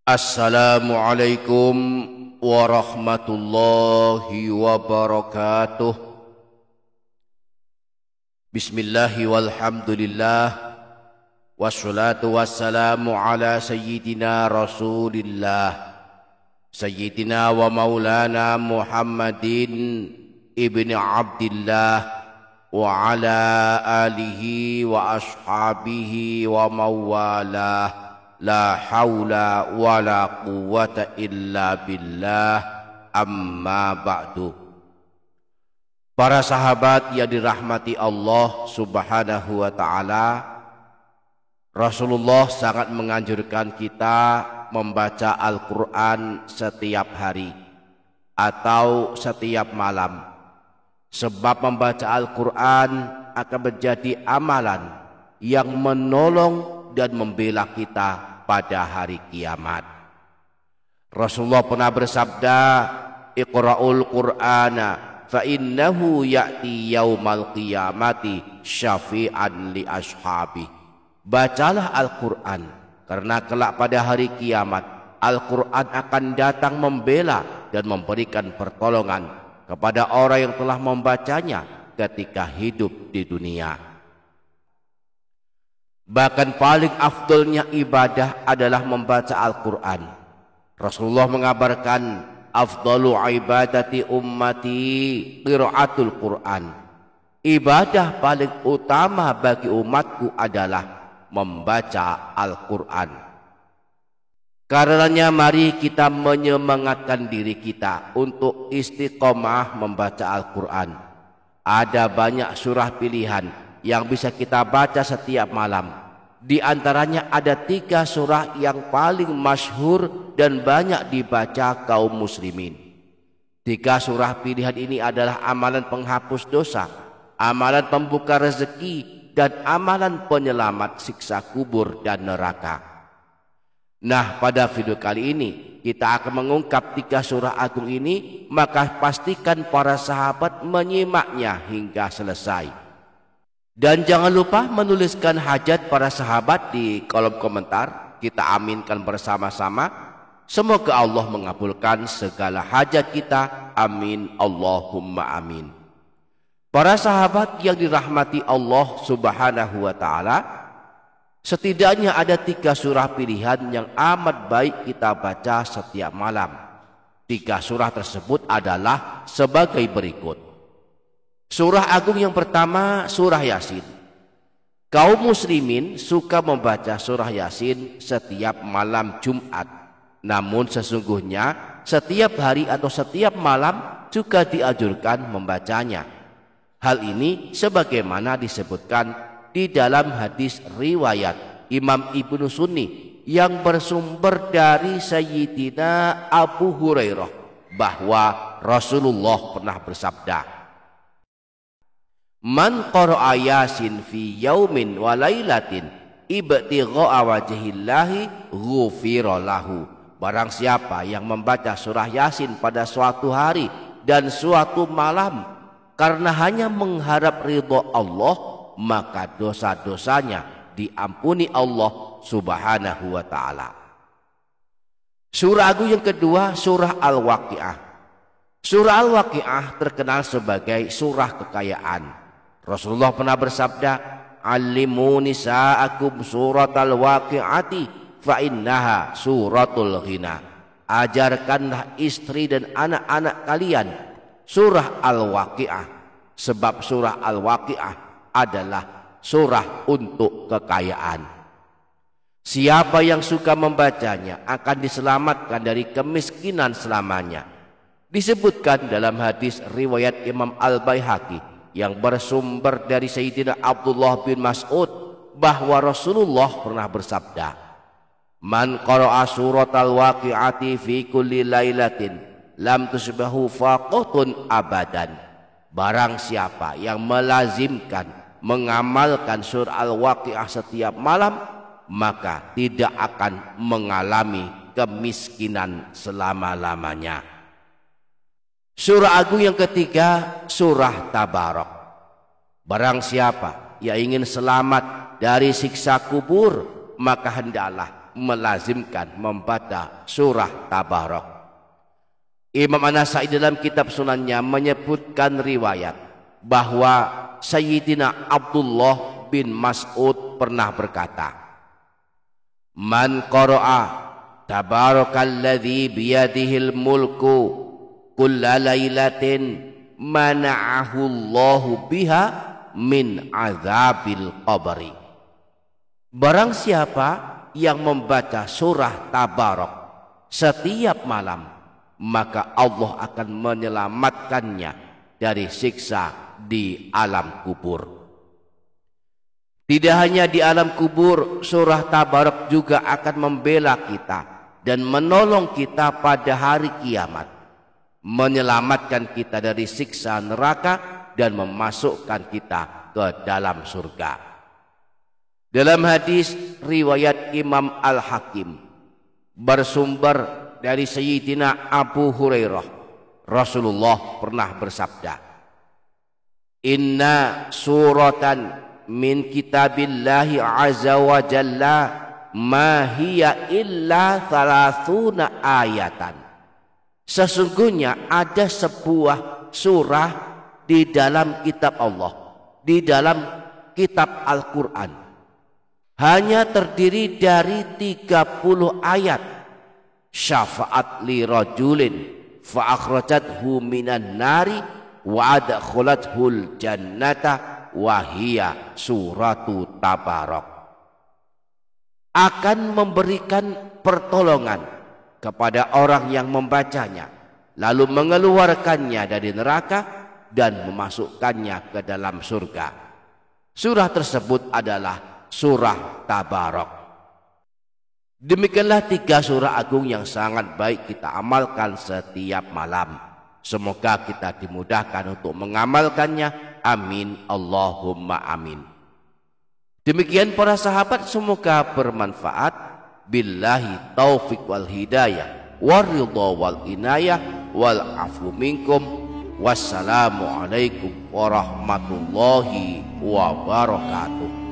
Assalamualaikum warahmatullahi wabarakatuh. Bismillahi walhamdulillah, wassalatu wassalamu ala sayyidina rasulillah, sayyidina wa maulana Muhammadin ibni Abdillah wa ala alihi wa ashabihi wa mawalah. La haula wa la quwwata illa billah, amma ba'du. Para sahabat yang dirahmati Allah subhanahu wa ta'ala, Rasulullah sangat menganjurkan kita membaca Al-Quran setiap hari atau setiap malam. Sebab membaca Al-Quran akan menjadi amalan yang menolong dan membela kita pada hari kiamat. Rasulullah pernah bersabda, Iqra'ul Qur'ana fa innahu ya'ti yaumal qiyamati syafi'an li ashabi. Bacalah Al-Quran, karena kelak pada hari kiamat Al-Quran akan datang membela dan memberikan pertolongan kepada orang yang telah membacanya ketika hidup di dunia. Bahkan paling afdolnya ibadah adalah membaca Al-Quran. Rasulullah mengabarkan, afdalu ibadati ummati qiraatul Quran. Ibadah paling utama bagi umatku adalah membaca Al-Quran. Karenanya mari kita menyemangatkan diri kita untuk istiqomah membaca Al-Quran. Ada banyak surah pilihan yang bisa kita baca setiap malam. Di antaranya ada 3 surah yang paling masyhur dan banyak dibaca kaum muslimin. 3 surah pilihan ini adalah amalan penghapus dosa, amalan pembuka rezeki, dan amalan penyelamat siksa kubur dan neraka. Nah, pada video kali ini kita akan mengungkap 3 surah agung ini, maka pastikan para sahabat menyimaknya hingga selesai. Dan jangan lupa menuliskan hajat para sahabat di kolom komentar. Kita aminkan bersama-sama. Semoga Allah mengabulkan segala hajat kita. Amin. Allahumma amin. Para sahabat yang dirahmati Allah subhanahu wa ta'ala, setidaknya ada 3 surah pilihan yang amat baik kita baca setiap malam. 3 surah tersebut adalah sebagai berikut. Surah agung yang pertama, surah Yasin. Kaum muslimin suka membaca surah Yasin setiap malam Jumat. Namun sesungguhnya setiap hari atau setiap malam juga dianjurkan membacanya. Hal ini sebagaimana disebutkan di dalam hadis riwayat Imam Ibnu Sunni yang bersumber dari Sayyidina Abu Hurairah bahwa Rasulullah pernah bersabda, Man qara'a Yasin fi yaumin wa lailatin ibtigha'a wajhillahi ghufira lahu. Barang siapa yang membaca surah Yasin pada suatu hari dan suatu malam karena hanya mengharap ridha Allah, maka dosa-dosanya diampuni Allah subhanahu wa ta'ala. Surah agung yang kedua, surah Al-Waqi'ah. Surah Al-Waqi'ah terkenal sebagai surah kekayaan. Rasulullah pernah bersabda, Alimu nisa'akum suratal waqi'ati fa innaha suratul ghina. Ajarkanlah istri dan anak-anak kalian surah Al-Waqi'ah, sebab surah Al-Waqi'ah adalah surah untuk kekayaan. Siapa yang suka membacanya akan diselamatkan dari kemiskinan selamanya. Disebutkan dalam hadis riwayat Imam Al-Baihaqi yang bersumber dari Sayyidina Abdullah bin Mas'ud bahwa Rasulullah pernah bersabda, Man qara'a suratal waqi'ati fi kulli lailatin lam tusbahu faqatun abadan. Barang siapa yang melazimkan mengamalkan surah Al-Waqi'ah setiap malam, maka tidak akan mengalami kemiskinan selama-lamanya. Surah agung yang ketiga, surah Tabarak. Barang siapa yang ingin selamat dari siksa kubur, maka hendaklah melazimkan membaca surah Tabarok. Imam An-Nasa'i dalam kitab sunannya menyebutkan riwayat bahwa Sayyidina Abdullah bin Mas'ud pernah berkata, "Man qara'a Tabarakalladzi biyadihil mulku kulla lailatin mana'ahu Allahu biha min azabil qabri." Barang siapa yang membaca surah Tabarok setiap malam, maka Allah akan menyelamatkannya dari siksa di alam kubur. Tidak hanya di alam kubur, surah Tabarok juga akan membela kita dan menolong kita pada hari kiamat, menyelamatkan kita dari siksa neraka dan memasukkan kita ke dalam surga. Dalam hadis riwayat Imam Al-Hakim bersumber dari Sayyidina Abu Hurairah, Rasulullah pernah bersabda, "Inna suratan min kitabillahi azza wa jalla ma hiya illa 30 ayatan." Sesungguhnya ada sebuah surah di dalam kitab Allah, di dalam kitab Al-Quran, hanya terdiri dari 30 ayat. Syafa'at li rajulin fa akhrajathu minan nari wa adkhalathul jannata wa hiya suratu Tabarok. Akan memberikan pertolongan kepada orang yang membacanya, lalu mengeluarkannya dari neraka dan memasukkannya ke dalam surga. Surah tersebut adalah surah Tabarok. Demikianlah 3 surah agung yang sangat baik kita amalkan setiap malam. Semoga kita dimudahkan untuk mengamalkannya. Amin Allahumma amin. Demikian para sahabat, semoga bermanfaat. Billahi taufiq wal hidayah waridha wal inayah wal afu minkum. Wassalamu alaikum warahmatullahi wabarakatuh.